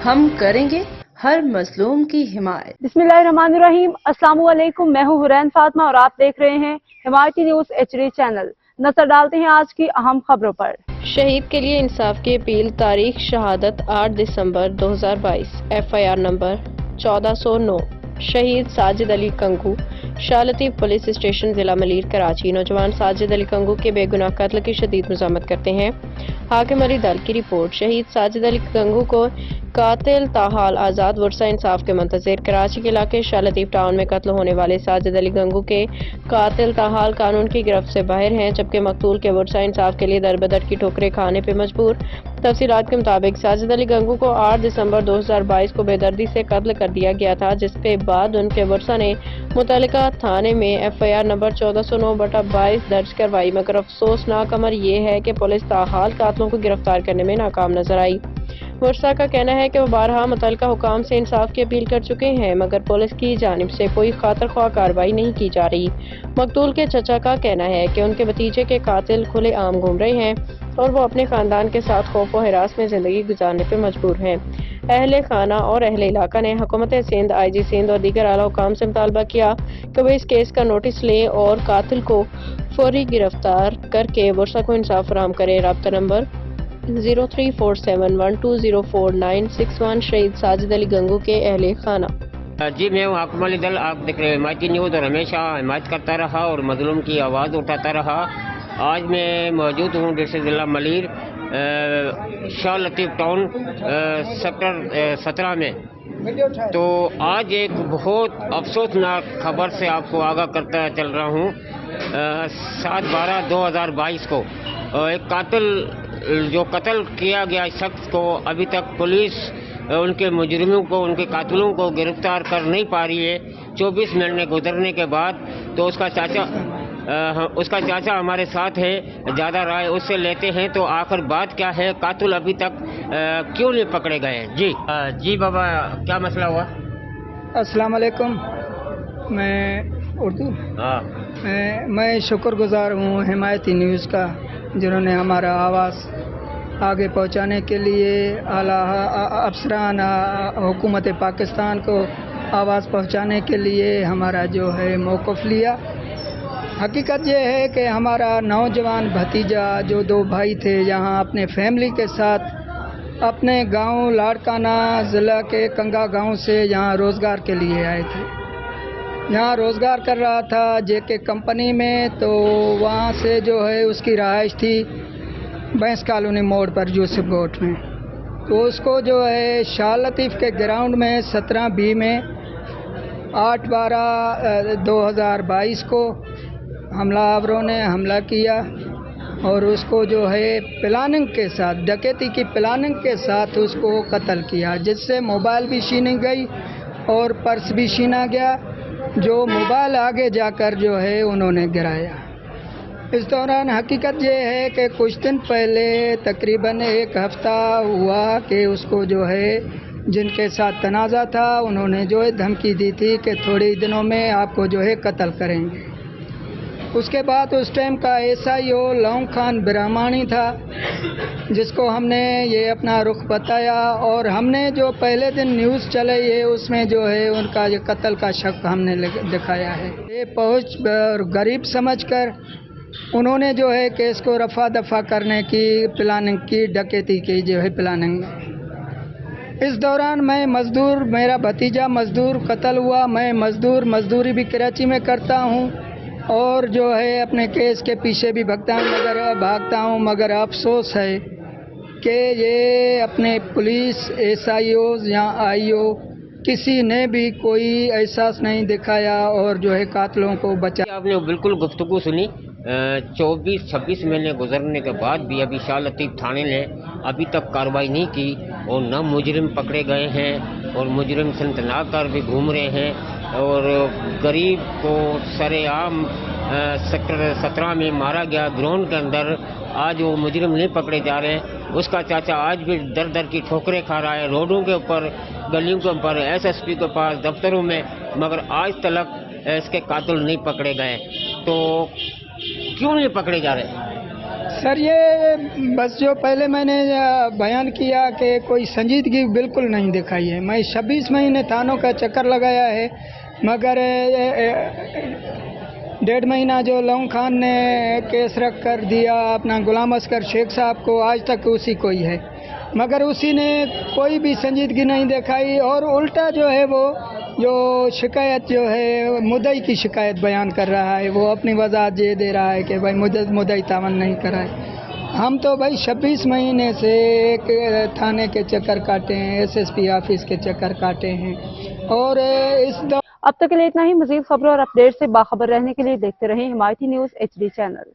ہم کریں گے ہر مظلوم کی حمایت۔ بسم اللہ الرحمن الرحیم۔ السلام علیکم، میں ہوں حرین فاطمہ اور آپ دیکھ رہے ہیں حمایتی نیوز HD چینل۔ نظر ڈالتے ہیں آج کی اہم خبروں پر۔ شہید کے لیے انصاف کی اپیل۔ تاریخ شہادت 8 دسمبر 2022۔ FIR number 1409۔ شہید ساجد علی کنگو، شاہ لطیف پولیس اسٹیشن، ضلع ملیر، کراچی۔ نوجوان ساجد علی کنگو کے بے گناہ قتل کی شدید مذمت کرتے ہیں۔ حاکم علی دل کی رپورٹ۔ شہید ساجد علی کنگو کو قاتل تاحال آزاد، ورثہ انصاف کے منتظر۔ کراچی کے علاقے شاہ لطیف ٹاؤن میں قتل ہونے والے ساجد علی کنگو کے قاتل تاحال قانون کی گرفت سے باہر ہیں، جبکہ مقتول کے ورثہ انصاف کے لیے در بدر کی ٹھوکریں کھانے پہ مجبور۔ تفصیلات کے مطابق ساجد علی کنگو کو 8 دسمبر 2022 کو بے دردی سے قتل کر دیا گیا تھا، جس کے بعد ان کے ورثہ نے متعلقہ تھانے میں FIR نمبر 1409/22 درج کروائی، مگر افسوسناک امر یہ ہے کہ پولیس تاحال قاتلوں کو گرفتار کرنے میں ناکام نظر آئی۔ ورثہ کا کہنا ہے کہ وہ بارہا متعلقہ حکام سے انصاف کی اپیل کر چکے ہیں، مگر پولیس کی جانب سے کوئی خاطر خواہ کارروائی نہیں کی جا رہی۔ مقتول کے چچا کا کہنا ہے کہ ان کے بھتیجے کے قاتل کھلے عام گھوم رہے ہیں اور وہ اپنے خاندان کے ساتھ خوف و ہراس میں زندگی گزارنے پہ مجبور ہیں۔ اہل خانہ اور اہل علاقہ نے حکومت سندھ، IG سندھ اور دیگر اعلیٰ حکام سے مطالبہ کیا کہ وہ اس کیس کا نوٹس لیں اور قاتل کو فوری گرفتار کر کے ورثہ کو انصاف فراہم کریں۔ رابطہ نمبر 034712049161۔ شہید ساجد علی کنگو کے اہل خانہ۔ جی میں ہوں حاکم علی دل، آپ دیکھ رہے ہیں حمایتی نیوز، اور ہمیشہ حمایت کرتا رہا اور مظلوم کی آواز اٹھاتا رہا۔ آج میں موجود ہوں ڈسٹرکٹ ضلع ملیر، شاہ لطیف ٹاؤن، سیکٹر 17 میں۔ تو آج ایک بہت افسوسناک خبر سے آپ کو آگاہ کرتا چل رہا ہوں۔ 7/12/2022 کو ایک قاتل جو قتل کیا گیا شخص کو ابھی تک پولیس ان کے مجرموں کو، ان کے قاتلوں کو گرفتار کر نہیں پا رہی ہے۔ 24 مہینے گزرنے کے بعد تو اس کا چاچا ہمارے ساتھ ہے، زیادہ رائے اس سے لیتے ہیں۔ تو آخر بات کیا ہے، قاتل ابھی تک کیوں نہیں پکڑے گئے ہیں؟ جی بابا، کیا مسئلہ ہوا؟ السلام علیکم، میں اردو میں شکر گزار ہوں حمایتی نیوز کا، جنہوں نے ہمارا آواز آگے پہنچانے کے لیے اعلیٰ افسران حکومت پاکستان کو آواز پہنچانے کے لیے ہمارا جو ہے موقف لیا۔ حقیقت یہ ہے کہ ہمارا نوجوان بھتیجا، جو 2 بھائی تھے، یہاں اپنے فیملی کے ساتھ اپنے گاؤں لاڑکانہ ضلع کے کنگا گاؤں سے یہاں روزگار کے لیے آئے تھے۔ یہاں روزگار کر رہا تھا JK کمپنی میں، تو وہاں سے جو ہے اس کی رہائش تھی بینس کالونی موڑ پر یوسف گوٹ میں۔ تو اس کو جو ہے شاہ لطیف کے گراؤنڈ میں 17B میں 8/12/2022 کو حملہ آوروں نے حملہ کیا اور اس کو جو ہے پلاننگ کے ساتھ، ڈکیتی کی پلاننگ کے ساتھ اس کو قتل کیا، جس سے موبائل بھی چھینی گئی اور پرس بھی چھینا گیا، جو موبائل آگے جا کر جو ہے انہوں نے گرایا۔ اس دوران حقیقت یہ ہے کہ کچھ دن پہلے تقریباً 1 ہفتہ ہوا کہ اس کو جو ہے جن کے ساتھ تنازع تھا، انہوں نے جو ہے دھمکی دی تھی کہ تھوڑے دنوں میں آپ کو جو ہے قتل کریں گے۔ اس کے بعد اس ٹائم کا SIO لونگ خان برہمانی تھا، جس کو ہم نے یہ اپنا رخ بتایا، اور ہم نے جو پہلے دن نیوز چلائی ہے اس میں جو ہے ان کا یہ قتل کا شک ہم نے دکھایا ہے۔ یہ پہنچ غریب سمجھ کر انہوں نے جو ہے کیس کو رفع دفع کرنے کی پلاننگ کی، ڈکیتی کی جو ہے پلاننگ۔ اس دوران میں مزدور، میرا بھتیجا مزدور قتل ہوا، میں مزدوری بھی کراچی میں کرتا ہوں اور جو ہے اپنے کیس کے پیچھے بھی بھاگتا ہوں، مگر افسوس ہے کہ یہ اپنے پولیس SIOs یا IO کسی نے بھی کوئی احساس نہیں دکھایا اور جو ہے قاتلوں کو بچا۔ آپ نے بالکل گفتگو سنی۔ 24-26 مہینے گزرنے کے بعد بھی ابھی شاہ لطیف تھانے نے ابھی تک کارروائی نہیں کی، اور نہ مجرم پکڑے گئے ہیں، اور مجرم سنتنا کر بھی گھوم رہے ہیں، اور غریب کو سر عام سیکٹر 17 میں مارا گیا گراؤنڈ کے اندر۔ آج وہ مجرم نہیں پکڑے جا رہے ہیں۔ اس کا چاچا آج بھی در در کی ٹھوکریں کھا رہا ہے، روڈوں کے اوپر، گلیوں کے اوپر، SSP کے پاس، دفتروں میں، مگر آج تک اس کے قاتل نہیں پکڑے گئے۔ تو کیوں نہیں پکڑے جا رہے؟ سر یہ بس جو پہلے میں نے بیان کیا کہ کوئی سنجیدگی بالکل نہیں دکھائی ہے. میں 26 مہینے تھانوں کا چکر لگایا ہے مگر 1.5 مہینہ جو لون خان نے کیس رکھ کر دیا اپنا غلام اصغر شیخ صاحب کو, آج تک اسی کو ہی ہے مگر اسی نے کوئی بھی سنجیدگی نہیں دکھائی اور الٹا جو ہے وہ جو شکایت جو ہے مدعی کی شکایت بیان کر رہا ہے. وہ اپنی وضاحت یہ دے رہا ہے کہ بھائی مدعی تعاون نہیں کرا ہے. ہم تو بھائی 26 مہینے سے ایک تھانے کے چکر کاٹے ہیں, SSP آفس کے چکر کاٹے ہیں اور اس اب تک کے لیے اتنا ہی. مزید خبروں اور اپڈیٹ سے باخبر رہنے کے لیے دیکھتے رہیں حمایتی نیوز HD چینل.